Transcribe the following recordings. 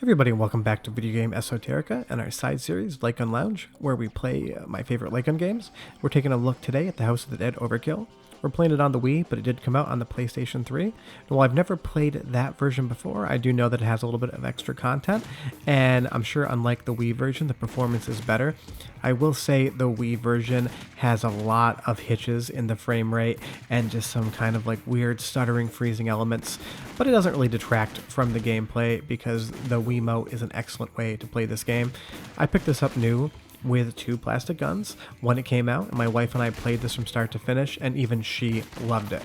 Everybody, and welcome back to Video Game Esoterica and our side series, Light Gun Lounge, where we play my favorite light gun games. We're taking a look today at the House of the Dead Overkill. We're playing it on the Wii, but it did come out on the PlayStation 3. And while I've never played that version before, I do know that it has a little bit of extra content, and I'm sure unlike the Wii version, the performance is better. I will say the Wii version has a lot of hitches in the frame rate and just some kind of like weird stuttering, freezing elements, but it doesn't really detract from the gameplay because the Wiimote is an excellent way to play this game. I picked this up new with two plastic guns when it came out, and my wife and I played this from start to finish, and even she loved it.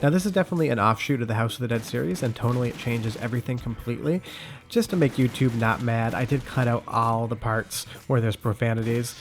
Now this is definitely an offshoot of the House of the Dead series, and tonally it changes everything completely. Just to make YouTube not mad, I did cut out all the parts where there's profanities.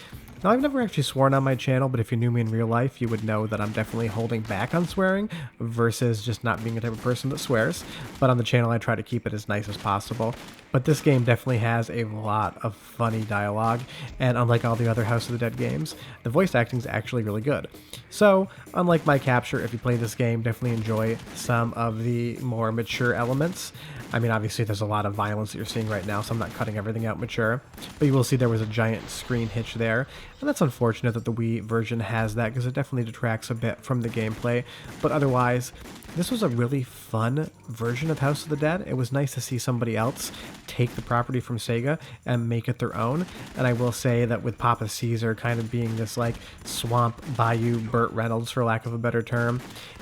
Now, I've never actually sworn on my channel, but if you knew me in real life, you would know that I'm definitely holding back on swearing versus just not being the type of person that swears. But on the channel, I try to keep it as nice as possible. But this game definitely has a lot of funny dialogue, and unlike all the other House of the Dead games, the voice acting is actually really good. So, unlike my capture, if you play this game, definitely enjoy some of the more mature elements. I mean, obviously there's a lot of violence that you're seeing right now, so I'm not cutting everything out mature, but you will see there was a giant screen hitch there, and that's unfortunate that the Wii version has that because it definitely detracts a bit from the gameplay, but otherwise, this was a really fun version of House of the Dead. It was nice to see somebody else take the property from Sega and make it their own, and I will say that with Papa Caesar kind of being this like swamp bayou Burt Reynolds, for lack of a better term,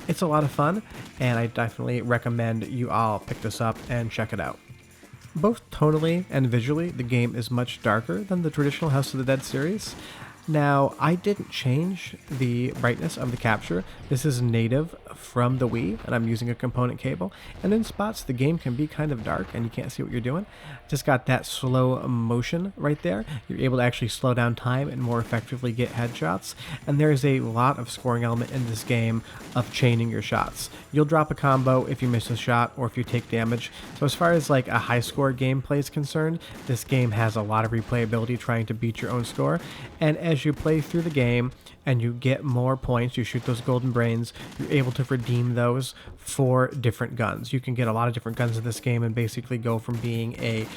it's a lot of fun, and I definitely recommend you all pick this up and check it out. Both tonally and visually, the game is much darker than the traditional House of the Dead series. Now, I didn't change the brightness of the capture. This is native from the Wii, and I'm using a component cable. And in spots, the game can be kind of dark, and you can't see what you're doing. Just got that slow motion right there. You're able to actually slow down time and more effectively get headshots. And there's a lot of scoring element in this game of chaining your shots. You'll drop a combo if you miss a shot or if you take damage. So as far as like a high score gameplay is concerned, this game has a lot of replayability trying to beat your own score. And as you play through the game and you get more points, you shoot those golden brains, you're able to redeem those for different guns. You can get a lot of different guns in this game and basically go from being a,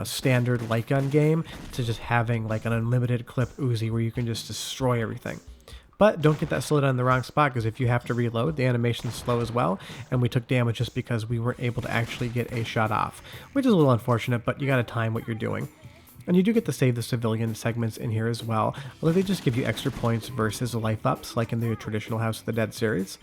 standard light gun game to just having like an unlimited clip Uzi where you can just destroy everything. But don't get that slowed down in the wrong spot, because if you have to reload, the animation's slow as well, and we took damage just because we weren't able to actually get a shot off, which is a little unfortunate, but you gotta time what you're doing. And you do get to save the civilian segments in here as well, although they just give you extra points versus life ups like in the traditional House of the Dead series.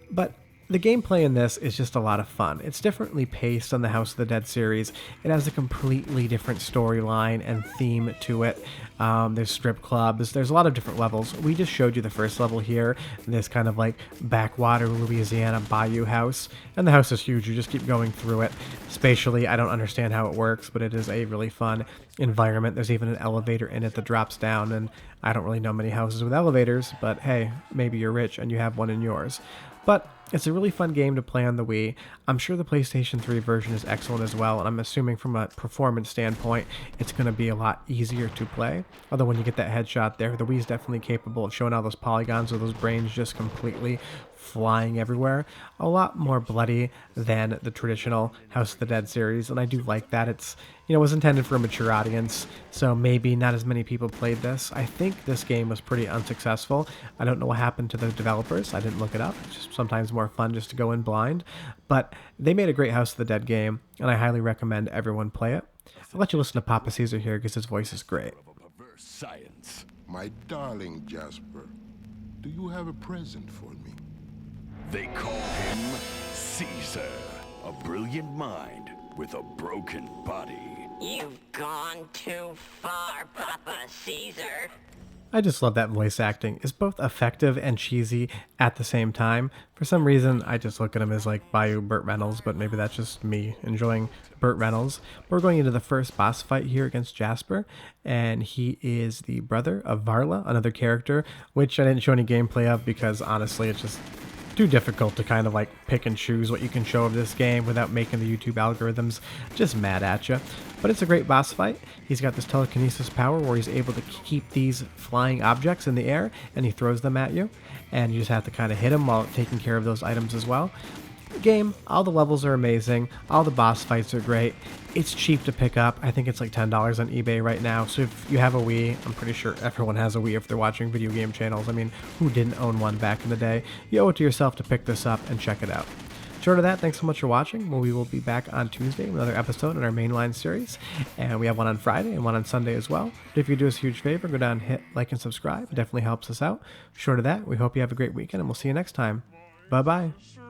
But the gameplay in this is just a lot of fun. It's differently paced on the House of the Dead series. It has a completely different storyline and theme to it. There's strip clubs, there's a lot of different levels. We just showed you the first level here, this kind of like backwater Louisiana bayou house. And the house is huge, you just keep going through it. Spatially, I don't understand how it works, but it is a really fun environment. There's even an elevator in it that drops down, and I don't really know many houses with elevators, but hey, maybe you're rich and you have one in yours. But it's a really fun game to play on the Wii. I'm sure the PlayStation 3 version is excellent as well, and I'm assuming from a performance standpoint, it's going to be a lot easier to play. Although when you get that headshot there, the Wii is definitely capable of showing all those polygons or those brains just completely flying everywhere. A lot more bloody than the traditional House of the Dead series, and I do like that. It's, was intended for a mature audience, so maybe not as many people played this. I think this game was pretty unsuccessful. I don't know what happened to the developers. I didn't look it up. It's just sometimes more fun just to go in blind. But they made a great House of the Dead game, and I highly recommend everyone play it. I'll let you listen to Papa Caesar here because his voice is great. Science. My darling Jasper, do you have a present for me? They call him Caesar, a brilliant mind with a broken body. You've gone too far, Papa Caesar. I just love that voice acting. It's both effective and cheesy at the same time. For some reason, I just look at him as like Bayou Burt Reynolds, but maybe that's just me enjoying Burt Reynolds. We're going into the first boss fight here against Jasper, and he is the brother of Varla, another character, which I didn't show any gameplay of because honestly, it's just too difficult to kind of like pick and choose what you can show of this game without making the YouTube algorithms just mad at you. But it's a great boss fight. He's got this telekinesis power where he's able to keep these flying objects in the air and he throws them at you, and you just have to kind of hit him while taking care of those items as well. game. All the levels are amazing. All the boss fights are great. It's cheap to pick up. I think it's like $10 on eBay right now. So if you have a Wii, I'm pretty sure everyone has a Wii if they're watching video game channels. I mean, who didn't own one back in the day? You owe it to yourself to pick this up and check it out. Short of that, thanks so much for watching. Well, we will be back on Tuesday with another episode in our mainline series. And we have one on Friday and one on Sunday as well. But if you do us a huge favor, go down, hit like and subscribe. It definitely helps us out. Short of that, we hope you have a great weekend and we'll see you next time. Bye-bye.